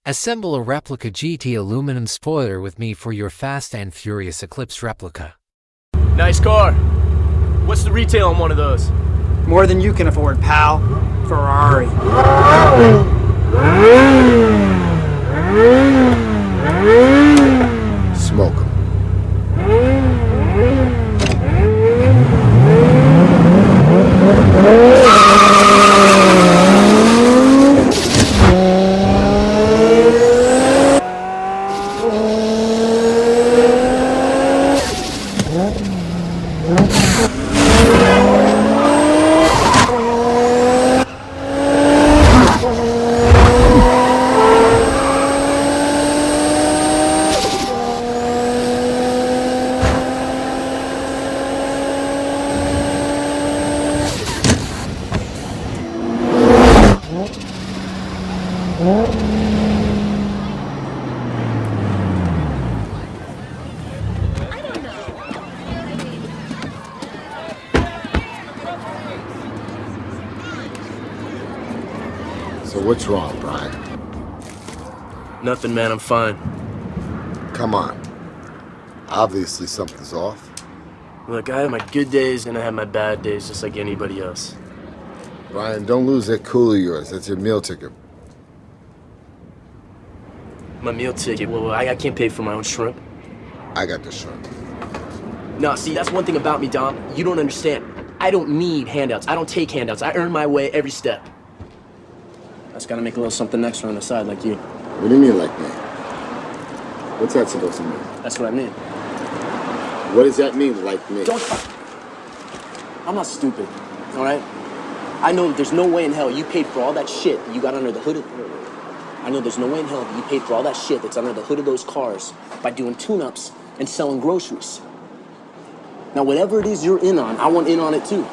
Assemble a replica GT aluminum spoiler with me for your Fast and Furious Eclipse replica. Nice car. What's the retail on one of those? More than you can afford, pal. Ferrari. Smoke 'em. So what's wrong, Brian? Nothing, man, I'm fine. Come on. Obviously something's off. Look, I have my good days and I have my bad days just like anybody else. Brian, don't lose that cool of yours. That's your meal ticket. My meal ticket, well, I can't pay for my own shrimp. I got the shrimp. No, see, that's one thing about me, Dom. You don't understand. I don't need handouts. I don't take handouts. I earn my way every step. I just gotta make a little something extra on the side like you. What do you mean like me? What's that supposed to mean? That's what I mean. What does that mean, like me? I'm not stupid, all right? I know there's no way in hell you paid for all that shit that you got under the hood of... I know there's no way in hell that you paid for all that shit that's under the hood of those cars by doing tune-ups and selling groceries. Now, whatever it is you're in on, I want in on it too.